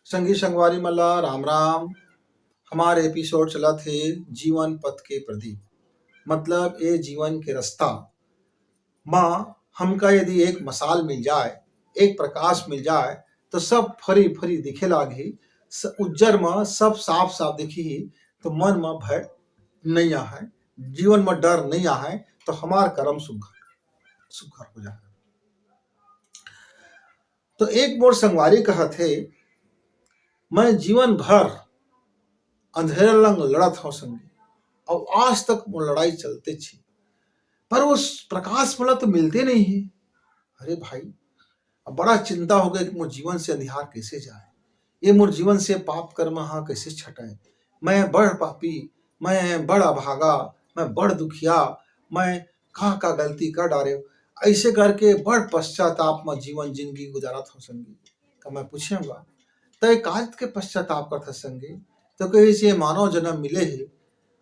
संगी संगवारी मल्ला राम राम। हमारे एपिसोड चला थे जीवन पथ के प्रदीप, मतलब ये जीवन के रास्ता माँ हमका यदि एक मसाल मिल जाए, एक प्रकाश मिल जाए तो सब फरी फरी दिखे लागी, उज्जर में सब साफ साफ दिखी, तो मन में भय नहीं आहे, जीवन में डर नहीं आहे, तो हमार कर्म सुघर सुघर हो जाए। तो एक मोर संगवारी कहा थे, मैं जीवन भर अंधेरे लंग लड़त हो संगी, और आज तक वो लड़ाई चलते छी, पर उस प्रकाश मला तो मिलते नहीं है। अरे भाई, अब बड़ा चिंता हो गई कि मोर जीवन से अंधियार कैसे जाए, ये मोर जीवन से पाप कर्म हाँ कैसे छटाए। मैं बड़ पापी, मैं बड़ अभागा, मैं बड़ दुखिया, मैं कहाँ का गलती कर डारे, ऐसे करके बड़ पश्चाताप में जीवन जिंदगी गुजारत हो संगी। तो मैं पूछूंगा, तय काज के पश्चाताप करता संगी, तो कहीं से मानव जन्म मिले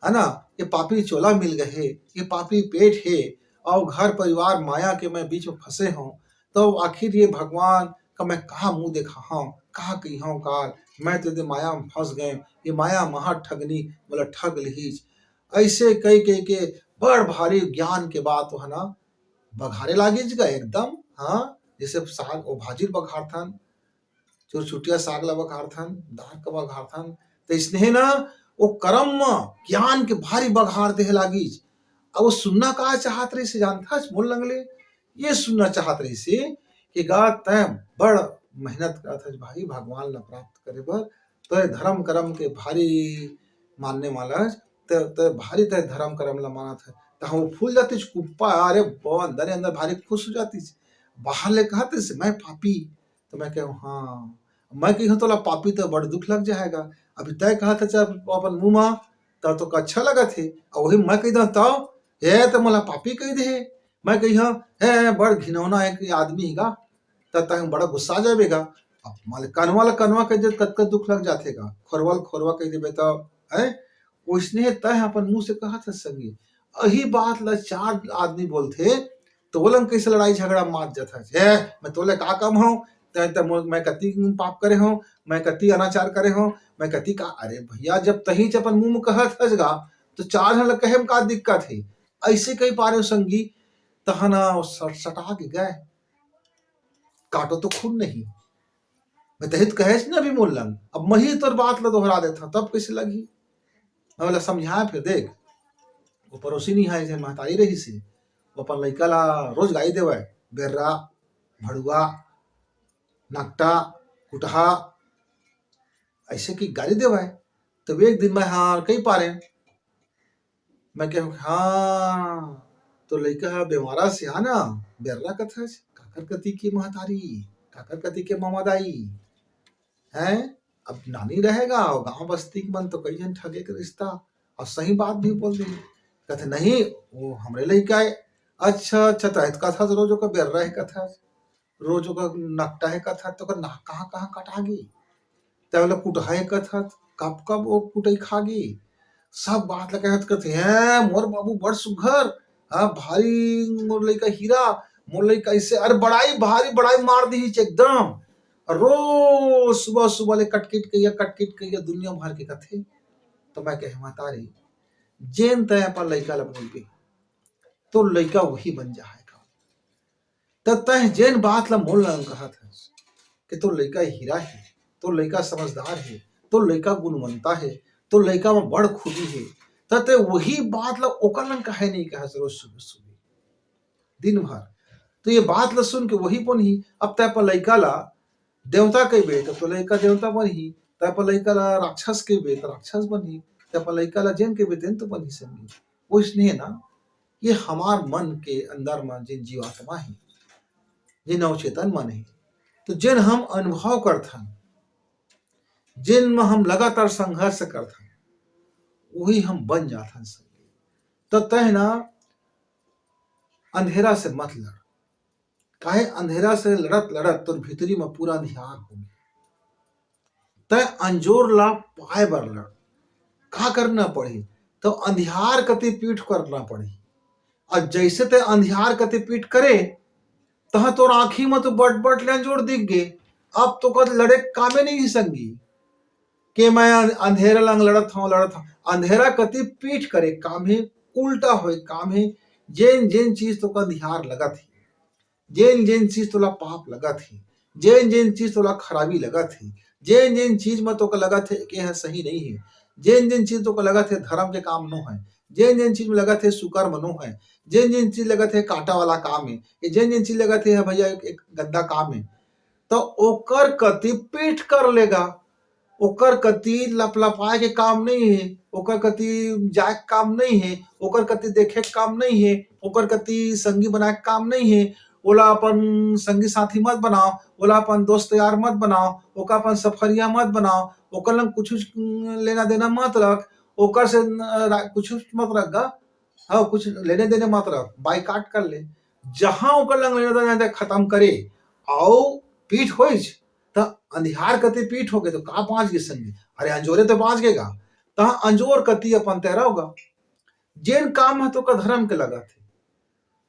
है ना, ये पापी चोला मिल गए, ये पापी पेट है, और घर परिवार माया के मैं बीच में फंसे हूँ, तो आखिर ये भगवान का मैं कहाँ मुंह देखा हूँ, कहाँ कही हूँ काल, मैं तो माया में फंस गए, ये माया महा ठगनी बोला ठग लीज। ऐसे कई कई के बड़ भारी ज्ञान के बात है ना, बघारे लागिज गए एकदम। हाँ, जैसे साग ओ भाजी बघार थन, चुटिया साग ला बघार थन, दाल का बघार थन, तो इसने ना वो कर्म ज्ञान के भारी बघार दे लागिज। अब वो सुनना का चाहत रही से जानता है बोल लंगले, ये सुनना चाहत रही से कि गा तय बड़ मेहनत करत है भाई भगवान ला प्राप्त करे बर, तय धर्म कर्म के भारी मानने वाला, तय भारी तय धर्म कर्म ला मानत है, तो वो फूल जाती कुप्पा, अरे अंदर अंदर भारी खुश हो जाती, बाहर ले कहते से मैं पापी, तो मैं कहूँ हाँ, मैं कहूँ तो पापी तो बड़ दुख लग जाएगा। अभी तय कहा था चाहे अपन मुंह में तब तो अच्छा लगा थे, और वही मैं कही दो तब हे तो मला पापी कही दे, मैं कही हाँ है बड़ घिनौना एक आदमी हैगा, तब तक बड़ा गुस्सा जाएगा। अब माले कनवा ला कनवा कह दे कद कद दुख लग जातेगा, खोरवा खोरवा कह देबे तो है उसने तय अपन मुंह से कहा था संगी। यही बात ला चार आदमी बोलते तो बोलन कैसे लड़ाई झगड़ा मात जाता है, मैं तोले का कम हूँ, मैं कति पाप करे हूँ, मैं कति अनाचार करे हूँ, मैं कति का, अरे भैया जब तही च अपन मुंह में कहत हसगा तो चार जन कहे में का दिक्कत है। ऐसे कई पारे संगी तहना सटा के गए, काटो तो खून नहीं, मैं तहित कहे ना भी मोल लंग, अब मही तोर बात ला दोहरा देता तब कैसे लगी। मैं बोला समझाया, फिर देख वो पड़ोसी नहीं है महतारी रही से, वो अपन लड़का ला रोज गाई देवे, बेर्रा भड़ुआ नकटा कुटहा ऐसे की गाली देवे। तो एक दिन मैं हाँ कई पारे मैं कह हाँ तो लड़का बेमारा से आना बेर्रा कथा काकर कति की महतारी, काकर कति के मामादाई है, अब नानी रहेगा और गांव बस्ती के मन तो कई जन ठगे के रिश्ता, और सही बात भी बोल दी, कहते नहीं वो हमरे लड़का है। अच्छा अच्छा, तो कथा तो रोजो का बेर्रा है कथा, रोजो का नकटा है कथा, तो का नाक कहाँ कहाँ कटागी, तब कुटहा है कथा, कब कब वो कुटई खागी, सब बात लगा कहते हैं मोर बाबू बड़ सुघर, हाँ भारी मोर लड़का हीरा, मोर लड़का ऐसे, अरे बड़ाई भारी बड़ाई मार दी एकदम, रोज सुबह सुबह ले कटकिट कहिया दुनिया भर के कथे। तो मैं कहे महतारी जेन तय अपन लड़का ला बोलबे तो लड़का वही बन जाएगा, तब तय जेन बात ला मोल कहत है कि तो लड़का हीरा है, तो लड़का समझदार है, तो लड़का गुणवंता है, तो लड़का में बड़ खूबी है, तते वही बात ला ओकर लन कहे नहीं कहा रोज सुबह सुबह दिन भर। तो ये बात ला सुन के वही पन ही अब तय पर लड़का ला देवता कहबे तो लड़का देवता बनही, तय पर लड़का ला राक्षस कहबे तो राक्षस बनही, तय पर लड़का ला जैन कहबे तेन तो बनही संगी। वो इसने ना ये हमार मन के अंदर में जिन जीवात्मा है, जिन अवचेतन मन है, तो जिन हम अनुभव करथन, जिन में हम लगातार संघर्ष करथन, वही हम बन जाथन संगी। तो तय ना अंधेरा से मत लड़, काहे अंधेरा से लड़त लड़त तो भीतरी में पूरा अंधियार हो गया, तय अंजोर ला पाए बर लड़, का करना पड़ी तो अंधियार कति पीठ करना पड़ी, और जैसे ते अंधियार कति पीठ करे तह तोर आंखी में तो बट बट ले अंजोर दिख गे, अब तो कद लड़े कामे नहीं ही संगी के मैं अंधेरा लंग लड़त हूँ अंधेरा कति पीठ करे काम है उल्टा होए काम है जेन जेन चीज तो का निहार लगा थी जेन जेन चीज तोला पाप लगा थी जेन जेन चीज तोला खराबी लगा थी जेन जेन चीज में तो का लगा थे कि यह सही नहीं है जेन जेन चीज तो का लगा थे धर्म के काम नो है जेन जेन चीज में लगा थे सुकर्म नो है जेन जेन चीज लगा थे कांटा वाला काम है ये जेन जेन चीज लगा थे भैया एक गंदा काम है तो ओकर कति पीठ कर लेगा ओकर कति लपलपाए के काम नहीं है ओकर कति जाए के काम नहीं है ओकर कति देखे के काम नहीं है ओकर कति संगी बनाए के काम नहीं है ओला अपन संगी साथी मत बनाओ ओला अपन दोस्त यार मत बनाओ ओका अपन सफरिया मत बनाओ ओकर लंग कुछ लेना देना मत रख ओकर से कुछ मत रख गा हाँ कुछ लेने देने मत रख बाइकाट कर ले जहां ओकर लंग लेना देना खत्म करे आओ पीठ होइच त अंधियार कति पीठ हो गए तो का पांच गे संगी अरे अंजोरे तो पांच गेगा तहा अंजोर कति अपन तेरा होगा जेन काम है तो का धर्म के लगा थे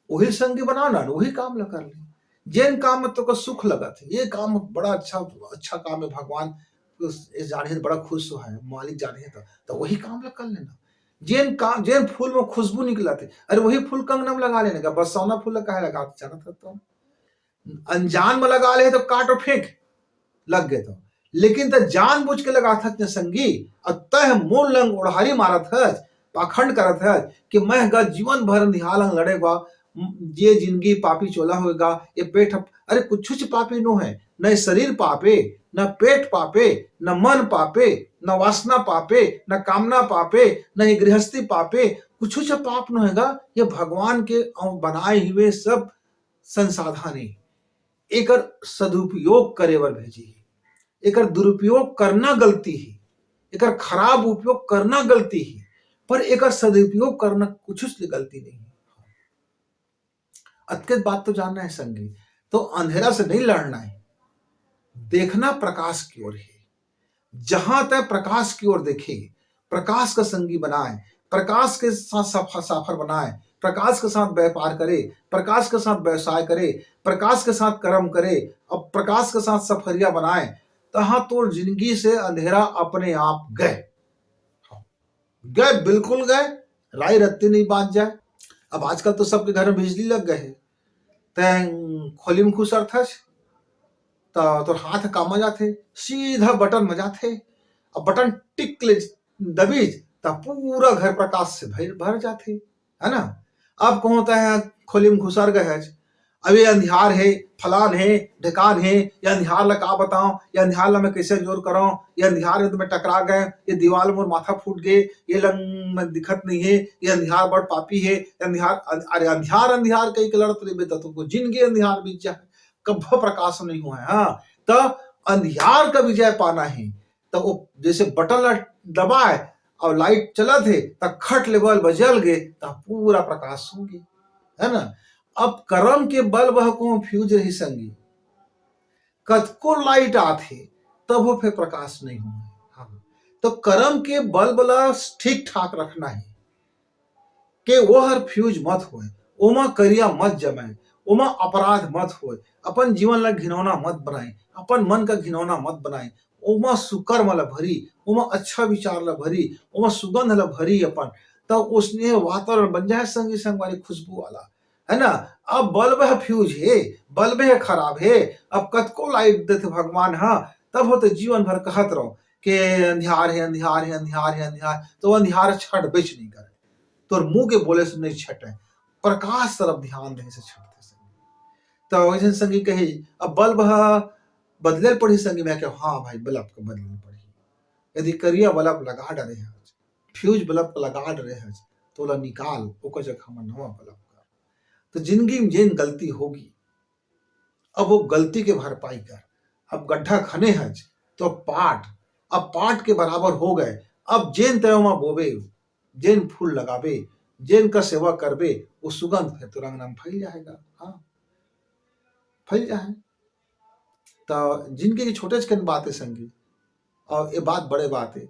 वही संगी बनाओ ना वही काम लगा ले जेन काम में तो का सुख लगा थे ये काम बड़ा अच्छा काम है भगवान जाने बड़ा खुश है मालिक जाने तो वही काम कर लेना जेन फूल में खुशबू निकला थे अरे वही फूल कंगना में लगा लेने का बस सोना फूल का है लगा जाना था तो अनजान में लगा ले तो काट और फेंक लग गए तो लेकिन तो जान बुझ के लगा था संगी अतः मूल लंग उड़ारी मारत है पाखंड करत है कि मैं गा जीवन भर निहालंग लड़ेगा ये जिंदगी पापी चोला होगा ये पेट अरे कुछ पापी नो है न शरीर पापे न पेट पापे न मन पापे न वासना पापे न कामना पापे न ही गृहस्थी पापे कुछ पाप नो हैगा ये भगवान के बनाए हुए सब संसाधन है एक सदुपयोग करे बर भेजी है एक दुरुपयोग करना गलती है एक खराब उपयोग करना गलती है पर एक सदुपयोग करना कुछ गलती नहीं है अत्यंत बात तो जानना है संगी तो अंधेरा से नहीं लड़ना है देखना प्रकाश की ओर है जहां तक प्रकाश की ओर देखे प्रकाश का संगी बनाए प्रकाश के साथ सफर बनाए प्रकाश के साथ व्यापार करे प्रकाश के साथ व्यवसाय करे प्रकाश के साथ कर्म करे अब प्रकाश के साथ सफरिया बनाए तहा तो जिंदगी से अंधेरा अपने आप गए बिल्कुल गए राई रत्ती नहीं बांध जाए अब आजकल तो सबके घर में बिजली लग गए है खोली में खुश अर्थच तो हाथ काम जाते सीधा बटन मजाते अब बटन टिक ले दबीज तो पूरा घर प्रकाश से भर जाते है ना अब कौन होता है खोली में घुसर गए अब ये अंधियार है फलान है ढकान है ये अंधियार ला का बताऊं ये अंधियार ला मैं कैसे जोर कराऊं ये अंधियार में तो मैं टकरा गए ये दीवार में माथा फूट गए ये लंग में दिखत नहीं है ये अंधियार बड़ पापी है अंधियार अरे अंधियार कई के लड़त रहे बेटा तुमको जिनके अंधियार बीच जाए कब प्रकाश नहीं हुआ है हाँ तो अंधियार का विजय पाना है तो वो जैसे बटन दबाए और लाइट चला थे तब खट लेवल बजल गए तब पूरा प्रकाश होंगे है ना अब कर्म के बल वह को फ्यूज रही संगी कतको लाइट आथे तब वो फिर प्रकाश नहीं हुए हाँ तो कर्म के बल बला ठीक ठाक रखना है कि वो हर फ्यूज मत होए ओमा करिया मत जमाए ओमा अपराध मत होए अपन जीवन ला घिनौना मत बनाए अपन मन का घिनौना मत बनाए ओमा सुकर्म ला भरी ओमा अच्छा विचार ला भरी ओमा सुगंध ला भरी अपन तो उसने वातावरण बन जाए संगी संग वाली खुशबू वाला है ना अब बल्ब है फ्यूज है बल्ब है खराब है अब कतको लाइट देते भगवान हाँ तब हो तो जीवन भर कहत रहो कि अंधियार है अंधियार है अंधियार है अंधियार तो अंधियार छट बेच नहीं करे तो मुंह के बोले से नहीं छटे प्रकाश तरफ ध्यान दे से छटते तो वैसे संगी कही अब बल्ब बदले पड़ी संगी मैं क्या हाँ भाई बल्ब को बदले पड़ी यदि करिया बल्ब लगा डरे है फ्यूज बल्ब लगा डरे है तो ला निकाल ओकर जगह हम नवा बल्ब तो जिंदगी में जिन गलती होगी अब वो गलती के भरपाई कर अब गड्ढा खने हज तो अब पाट के बराबर हो गए अब जेन तयमा बोबे जेन फूल लगाबे जेन का सेवा करबे वो सुगंध है तो रंग नाम फैल जाएगा हाँ फैल जाए तो जिनके छोटे छोटे बातें संगी और ये बात बड़े बात है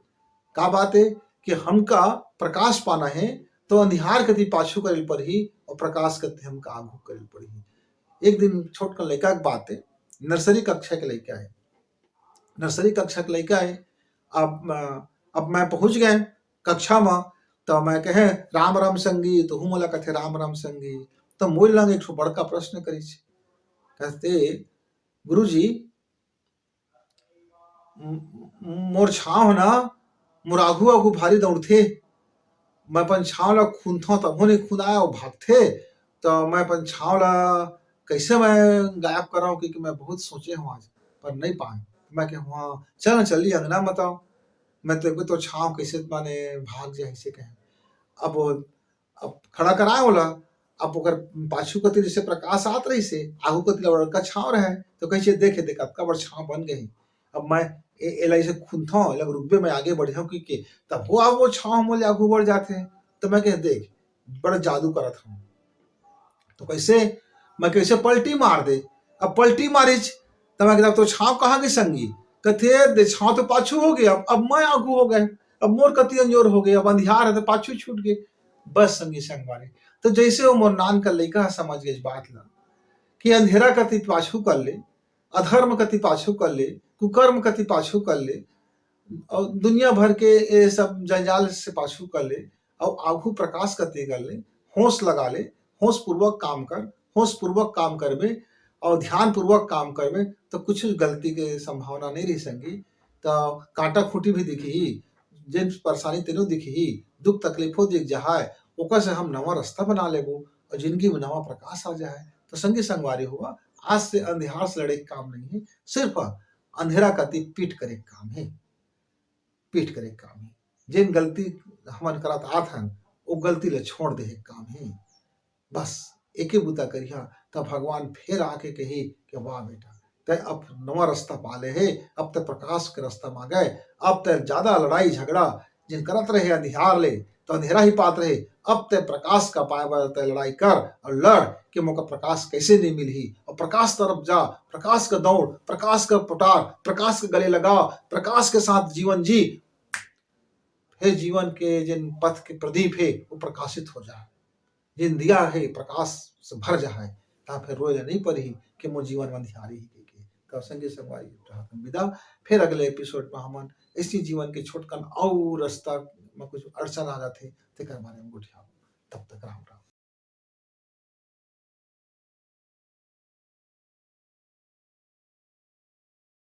का बात है कि हमका प्रकाश पाना है तो अंधियार कति पाछू करे पर ही और प्रकाश कति हमका आगू करे पड़ी एक दिन छोट का लड़का की बात है नर्सरी कक्षा के लड़का है नर्सरी कक्षा के लड़का है। अब मैं पहुंच गए कक्षा में, तो मैं कहे राम राम संगी, तो हूँ मोला कथे राम राम संगी। तो मोल लंग एक बड़का प्रश्न करी छे, कहते गुरुजी मोर छाव ना मोर आघू आघू भारी दौड़थे, मैं अपन छाव ला खूनथो तभो नहीं खून आया और भागथे, तो मैं अपन छाव ला कैसे मैं गायब कर रहा हूँ, क्योंकि मैं बहुत सोचे हूँ आज पर नहीं पाए। मैं कह हाँ चल चलिए अंगना बताओ, मैं तो छाव कैसे माने भाग जाए ऐसे कहे। अब खड़ा कराए बोला, अब ओकर पाछू कति जैसे प्रकाश आत रही से, आगू कति लड़का छाव रहे, तो कैसे देखे देख कतका बड़ छाव बन गई। अब मैं एला ऐसे खुनथो लग रुकबे, मैं आगे बढ़िया कि तब वो अब वो छाव मोले आगू बढ़ जाते हैं। तो मैं कह देख बड़ा जादू करत हूँ, तो कैसे मैं कैसे पलटी मार दे। अब पलटी मारिच तो मैं कहता तो छाव कहाँ के संगी, कथे दे छाव तो पाछू हो गया, अब मैं आगू हो गए, अब मोर कति अंजोर हो गए, अब अंधियार है तो पाछू छूट गए। बस संगी संग मारे। तो जैसे वो मोर नान का लइका समझ गए इस बात ला कि अंधेरा कति पाछू कर ले, अधर्म कति पाछू कर ले, कुकर्म कति पाछू कर ले, और दुनिया भर के ये सब जंजाल से पाछू कर ले, और आगू प्रकाश कति कर ले, होश लगा ले, होश पूर्वक काम कर, होश पूर्वक काम करबे और ध्यान पूर्वक काम करबे, तो कुछ गलती के संभावना नहीं रही संगी। तो कांटा खूंटी भी दिखी ही, जिन परेशानी तेनो दिखी ही, दुख तकलीफों दिख जाए, ओकर से हम नवा रास्ता बना लेबो और जिंदगी में नवा प्रकाश आ जाए। तो संगी संगवारी हुआ, आज से अंधेरा से लड़े काम नहीं है, सिर्फ अंधेरा कति पीट करे काम है, पीट करे काम है। जिन गलती हमन करत आत हन वो गलती ले छोड़ दे काम है, बस एके बुता करिया। तब भगवान फिर आके कही कि वाह बेटा तय अब नवा रास्ता पाले है, अब तक प्रकाश के रास्ता में गए, अब तक ज्यादा लड़ाई झगड़ा जिन करत रहे अंधियार ले तो अंधेरा ही पात रहे, अब तय प्रकाश का पाए बर तय लड़ाई कर और लड़ कि मौका प्रकाश कैसे नहीं मिली, और प्रकाश तरफ जा, प्रकाश का दौड़, प्रकाश का पुटार, प्रकाश के गले लगा, प्रकाश के साथ जीवन जी, फिर जीवन के जिन पथ के प्रदीप है वो प्रकाशित हो जाए, जिन दिया है प्रकाश से भर जाए, ता फिर रोए नहीं पड़ी कि मोर जीवन में अंधियारी ही के। तो संगे संगवारी विदा, फिर अगले एपिसोड में हमन इसी जीवन के छोटकन और रास्ता में कुछ अड़चन आ जाते तेकर बारे में गोठिया। तब तक राम राम।